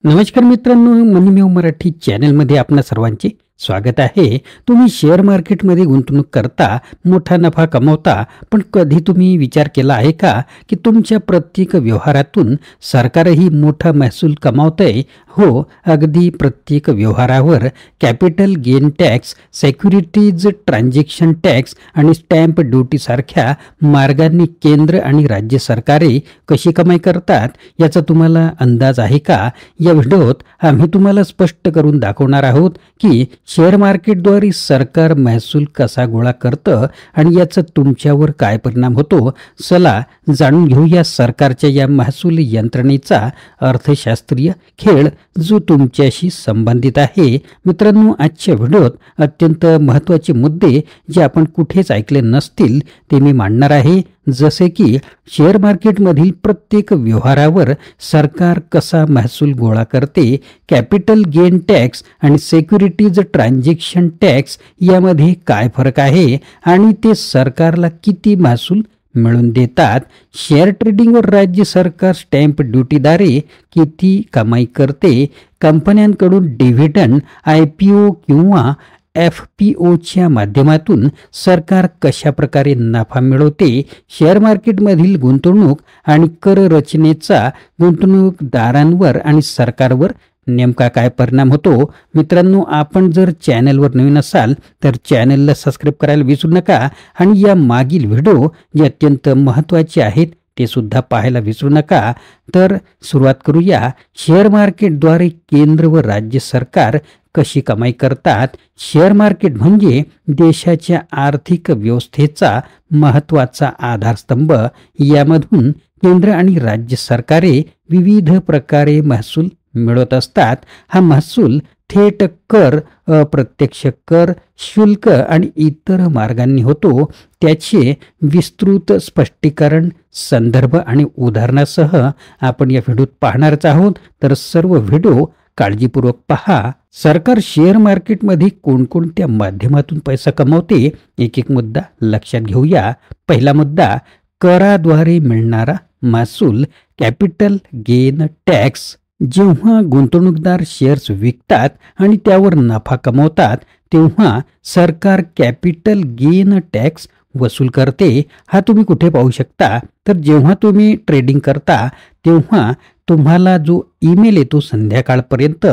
नमस्कार मित्रांनो, मनीमेव मराठी चॅनलमध्ये आपणा सर्वांचे स्वागत आहे. तुम्ही शेअर मार्केटमध्ये गुंतवणूक करता, मोठा नफा कमवता, पण कधी तुम्ही विचार केला आहे का की तुमच्या प्रत्येक व्यवहारातून सरकारही मोठा महसूल कमावतंय? हो, अगदी प्रत्येक व्यवहारावर capital gain tax, securities transaction tax आणि स्टॅम्प ड्युटी सारख्या मार्गांनी केंद्र आणि राज्य सरकारे कशी कमाई करतात याचा तुम्हाला अंदाज आहे का? या व्हिडिओत आम्ही तुम्हाला स्पष्ट करून दाखवणार आहोत की शेअर मार्केटद्वारे सरकार महसूल कसा गोळा करतं आणि याचा तुमच्यावर काय परिणाम होतो. चला जाणून घेऊया सरकारच्या या महसूल यंत्रणेचा अर्थशास्त्रीय खेळ जो तुमच्याशी संबंधित आहे. मित्रांनो, आजच्या व्हिडिओत अत्यंत महत्त्वाचे मुद्दे जे आपण कुठेच ऐकले नसतील ते मी मांडणार आहे, जसे की शेअर मार्केटमधील प्रत्येक व्यवहारावर सरकार कसा महसूल गोळा करते, कॅपिटल गेन टॅक्स आणि सिक्युरिटीज ट्रान्झॅक्शन टॅक्स यामध्ये काय फरक आहे आणि ते सरकारला किती महसूल मिळवून देतात, शेअर ट्रेडिंगवर राज्य सरकार स्टॅम्प ड्युटीद्वारे किती कमाई करते, कंपन्यांकडून डिव्हिडंड, IPO किंवा FPOच्या माध्यमातून सरकार कशा प्रकारे नफा मिळवते, शेअर मार्केटमधील गुंतवणूक आणि कर रचनेचा गुंतवणूकदारांवर आणि सरकारवर नेमका काय परिणाम होतो. मित्रांनो, आपण जर चॅनलवर नवीन असाल तर चॅनलला सबस्क्राईब करायला विसरू नका आणि या मागील व्हिडिओ जे अत्यंत महत्त्वाचे आहेत ते सुद्धा पाहायला विसरू नका. तर सुरुवात करूया. शेअर मार्केटद्वारे केंद्र व राज्य सरकार कशी कमाई करतात. शेअर मार्केट म्हणजे देशाच्या आर्थिक व्यवस्थेचा महत्त्वाचा आधारस्तंभ. यामधून केंद्र आणि राज्य सरकारे विविध प्रकारे महसूल मिळवत असतात. हा महसूल थेट कर, अप्रत्यक्ष कर, शुल्क आणि इतर मार्गांनी होतो. त्याचे विस्तृत स्पष्टीकरण, संदर्भ आणि उदाहरणासह आपण या व्हिडिओत पाहणारच आहोत. तर सर्व व्हिडिओ काळजीपूर्वक पहा. सरकार शेअर मार्केटमध्ये कोणकोणत्या माध्यमातून पैसा कमवते, एक एक मुद्दा लक्षात घेऊया. पहिला मुद्दा, कराद्वारे मिळणारा महसूल, कॅपिटल गेन टॅक्स. जेव्हा गुंतवणूकदार शेअर्स विकतात आणि त्यावर नफा कमवतात तेव्हा सरकार कॅपिटल गेन टॅक्स वसूल करते. हा तुम्ही कुठे पाहू शकता तर जेव्हा तुम्ही ट्रेडिंग करता तेव्हा तुम्हाला जो ईमेल येतो संध्याकाळपर्यंत,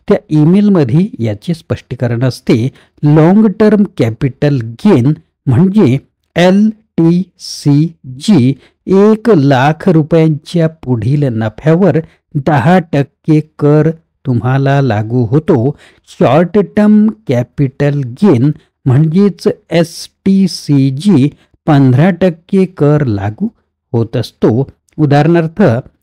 त्या ईमेलमध्ये याचे स्पष्टीकरण असते. लॉंग टर्म कॅपिटल गेन म्हणजे LTCG 1,00,000 रुपयांच्या पुढील नफ्यावर 10% कर तुम्हाला लागू होतो. शॉर्ट टर्म कॅपिटल गेन म्हणजेच STCG 15% कर लागू होत असतो. उदाहरणार्थ,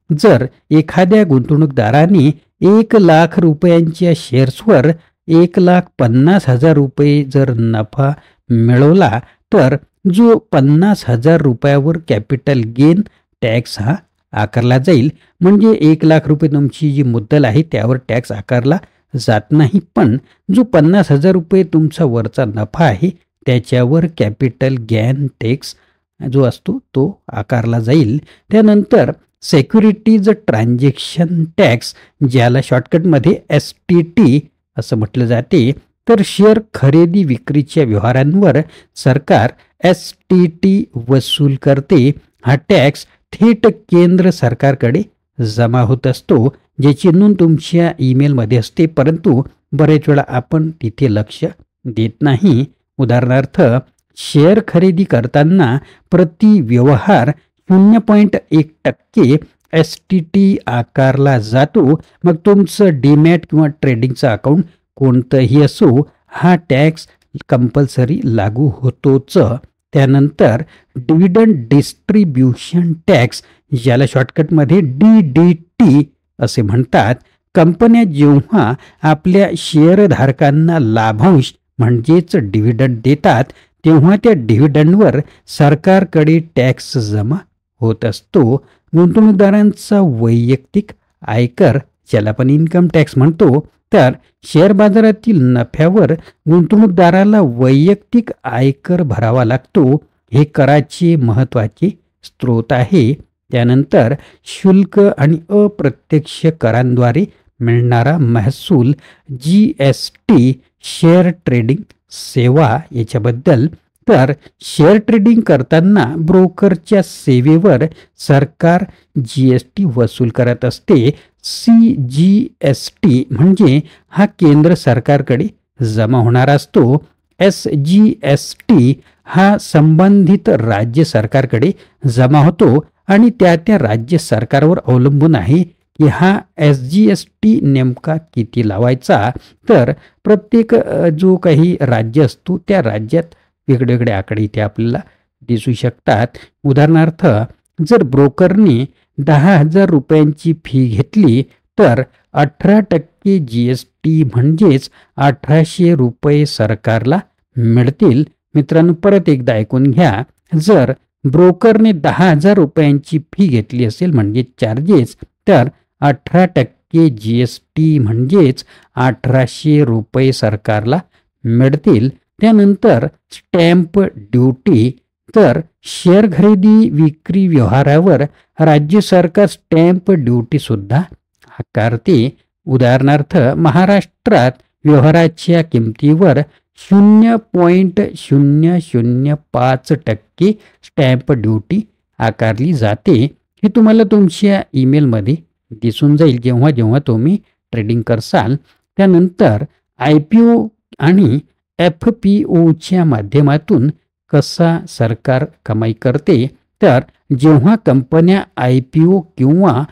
जर एखाद्या गुंतवणूकदाराने 1,00,000 रुपयांच्या शेअर्सवर 1,50,000 रुपये जर नफा मिळवला तर जो 50,000 रुपयावर कॅपिटल गेन टॅक्स हा आकारला जाईल. म्हणजे 1,00,000 रुपये तुमची जी मुद्दल आहे त्यावर टॅक्स आकारला जात नाही, पण जो 50,000 रुपये तुमचा वरचा नफा आहे त्याच्यावर कॅपिटल गेन टॅक्स जो असतो तो आकारला जाईल. त्यानंतर सिक्युरिटीज ट्रान्झॅक्शन टॅक्स, ज्याला शॉर्टकटमध्ये STT असं म्हटलं जाते, तर शेअर खरेदी विक्रीच्या व्यवहारांवर सरकार STT वसूल करते. हा टॅक्स थेट केंद्र सरकारकडे जमा होत असतो, ज्याची नोंद तुमच्या ईमेलमध्ये असते, परंतु बरेच वेळा आपण तिथे लक्ष देत नाही. उदाहरणार्थ, शेअर खरेदी करताना प्रति व्यवहार 0.1% STT आकारला जातो. मग तुमचं डीमॅट किंवा ट्रेडिंगचं अकाउंट कोणतंही असो, हा टॅक्स कंपल्सरी लागू होतोच. त्यानंतर डिव्हिडंड डिस्ट्रीब्युशन टॅक्स, ज्याला शॉर्टकटमध्ये DDT असे म्हणतात. कंपन्या जेव्हा आपल्या शेअरधारकांना लाभांश म्हणजेच डिव्हिडंड देतात तेव्हा त्या डिव्हिडंडवर सरकारकडे टॅक्स जमा होत असतो. गुंतवणूकदारांचा वैयक्तिक आयकर, ज्याला आपण इन्कम टॅक्स म्हणतो, तर शेअर बाजारातील नफ्यावर गुंतवणूकदाराला वैयक्तिक आयकर भरावा लागतो. हे कराचे महत्त्वाचे स्रोत आहे. त्यानंतर शुल्क आणि अप्रत्यक्ष करांद्वारे मिळणारा महसूल, GST, शेअर ट्रेडिंग सेवा याच्याबद्दल. तर शेअर ट्रेडिंग करताना ब्रोकरच्या सेवेवर सरकार GST वसूल करत असते. CGST म्हणजे हा केंद्र सरकारकडे जमा होणार असतो. SGST हा संबंधित राज्य सरकारकडे जमा होतो आणि त्या राज्य सरकारवर अवलंबून आहे की हा SGST नेमका किती लावायचा. तर प्रत्येक जो काही राज्य असतो त्या राज्यात वेगवेगळे आकडे इथे आपल्याला दिसू शकतात. उदाहरणार्थ, जर ब्रोकरने 10,000 रुपयांची फी घेतली तर 18% GST म्हणजेच 1,800 रुपये सरकारला मिळतील. मित्रांनो, परत एकदा ऐकून घ्या. जर ब्रोकरने 10,000 रुपयांची फी घेतली असेल म्हणजे चार्जेस, तर 18% GST म्हणजेच 1,800 रुपये सरकारला मिळतील. त्यानंतर स्टॅम्प ड्युटी. तर शेअर खरेदी विक्री व्यवहारावर राज्य सरकार स्टॅम्प ड्युटी सुद्धा आकारते. उदाहरणार्थ, महाराष्ट्रात व्यवहाराच्या किमतीवर 0.005% स्टॅम्प ड्युटी आकारली जाते. हे तुम्हाला तुमच्या ईमेलमध्ये दिसून जाईल जेव्हा जेव्हा तुम्ही ट्रेडिंग करसाल. त्यानंतर IPO आणि FPOच्या माध्यमातून कसा सरकार कमाई करते. तर जेव्हा कंपन्या IPO किंवा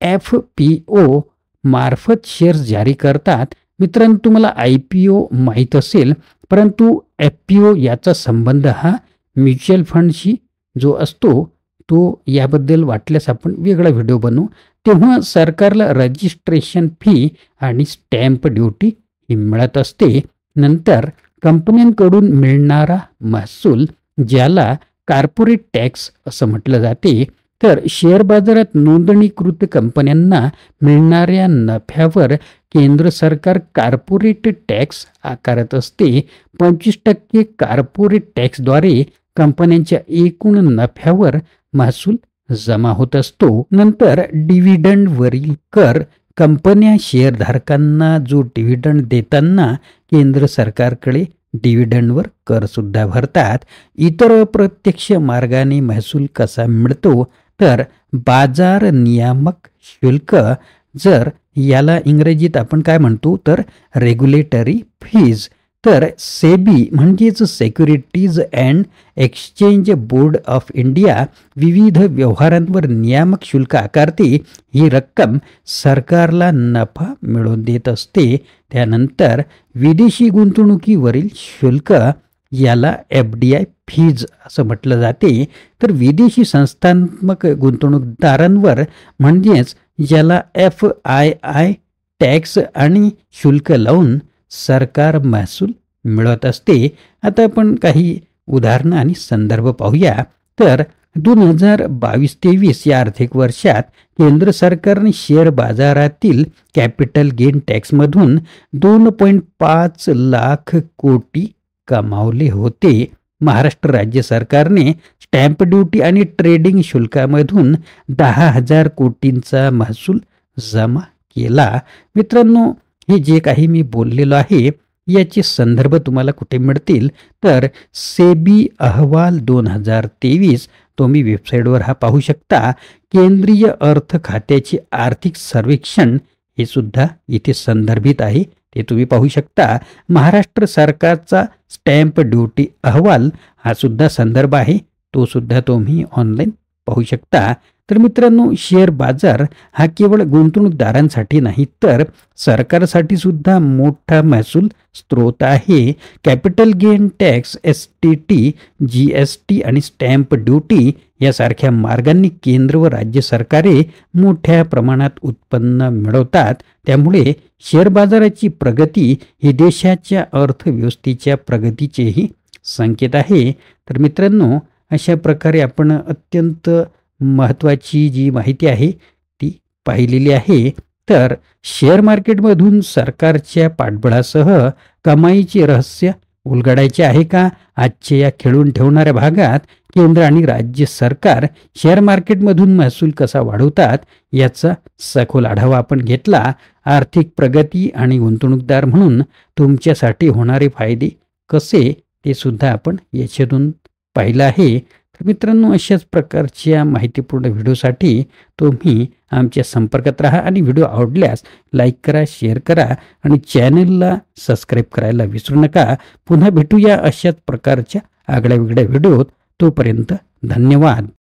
FPO मार्फत शेअर्स जारी करतात. मित्रांनो, तुम्हाला IPO माहीत असेल, परंतु FPO याचा संबंध हा म्युच्युअल फंडशी जो असतो तो याबद्दल वाटल्यास आपण वेगळा व्हिडिओ बनवू. तेव्हा सरकारला रजिस्ट्रेशन फी आणि स्टॅम्प ड्युटी ही मिळत असते. नंतर कंपन्यांकडून मिळणारा महसूल, ज्याला कॉर्पोरेट टॅक्स असं म्हटलं जाते. तर शेअर बाजारात नोंदणीकृत कंपन्यांना मिळणाऱ्या नफ्यावर केंद्र सरकार कॉर्पोरेट टॅक्स आकारत असते. 25% कॉर्पोरेट टॅक्सद्वारे कंपन्यांच्या एकूण नफ्यावर महसूल जमा होत असतो. नंतर डिव्हिडंडवरील कर. कंपन्या शेअरधारकांना जो डिव्हिडंड देताना केंद्र सरकारकडे डिव्हिडंडवर कर सुद्धा भरतात. इतर अप्रत्यक्ष मार्गाने महसूल कसा मिळतो. तर बाजार नियामक शुल्क. जर याला इंग्रजीत आपण काय म्हणतो तर रेग्युलेटरी फीज. तर सेबी म्हणजेच securities and exchange board of India विविध व्यवहारांवर नियामक शुल्क आकारते. ही रक्कम सरकारला नफा मिळवून देत असते. त्यानंतर विदेशी गुंतवणुकीवरील शुल्क, याला FDI फीज असं म्हटलं जाते. तर विदेशी संस्थात्मक गुंतवणूकदारांवर म्हणजेच ज्याला FII टॅक्स आणि शुल्क लावून सरकार महसूल मिळवत असते. आता आपण काही उदाहरणं आणि संदर्भ पाहूया. तर 2022-23 या आर्थिक वर्षात केंद्र सरकारने शेअर बाजारातील कॅपिटल गेन टॅक्समधून 2.5 लाख कोटी कमावले होते. महाराष्ट्र राज्य सरकारने स्टॅम्प ड्युटी आणि ट्रेडिंग शुल्कामधून 10,000 कोटींचा महसूल जमा केला. मित्रांनो, हे जे काही मी बोललेलो आहे याचे संदर्भ तुम्हाला कुठे मिळतील तर सेबी अहवाल 2023 तुम्ही वेबसाईटवर हा पाहू शकता. केंद्रीय अर्थ खात्याचे आर्थिक सर्वेक्षण हे सुद्धा इथे संदर्भित आहे, ते तुम्ही पाहू शकता. महाराष्ट्र सरकारचा स्टॅम्प ड्युटी अहवाल हा सुद्धा संदर्भ आहे, तो सुद्धा तुम्ही ऑनलाईन पाहू शकता. तर मित्रांनो, शेअर बाजार हा केवळ गुंतवणूकदारांसाठी नाही तर सरकारसाठी सुद्धा मोठा महसूल स्रोत आहे. Capital gain tax, STT, GST आणि स्टॅम्प ड्युटी यासारख्या मार्गांनी केंद्र व राज्य सरकारे मोठ्या प्रमाणात उत्पन्न मिळवतात. त्यामुळे शेअर बाजाराची प्रगती ही देशाच्या अर्थव्यवस्थेच्या प्रगतीचेही संकेत आहे. तर मित्रांनो, अशा प्रकारे आपण अत्यंत महत्त्वाची जी माहिती आहे ती पाहिलेली आहे. तर शेअर मार्केटमधून सरकारच्या पाठबळासह कमाईचे रहस्य उलगडायचे आहे का? आजच्या या खेळून ठेवणाऱ्या भागात केंद्र आणि राज्य सरकार शेअर मार्केटमधून महसूल कसा वाढवतात याचा सखोल आढावा आपण घेतला. आर्थिक प्रगती आणि गुंतवणूकदार म्हणून तुमच्यासाठी होणारे फायदे कसे ते सुद्धा आपण याच्यातून पाहिलं आहे. तर मित्रांनो, अशाच प्रकारच्या माहितीपूर्ण व्हिडिओसाठी तुम्ही आमच्या संपर्कात राहा आणि व्हिडिओ आवडल्यास लाईक करा, शेअर करा आणि चॅनलला सबस्क्राईब करायला विसरू नका. पुन्हा भेटूया अशाच प्रकारच्या आगळ्या वेगळ्या व्हिडिओत. तोपर्यंत धन्यवाद.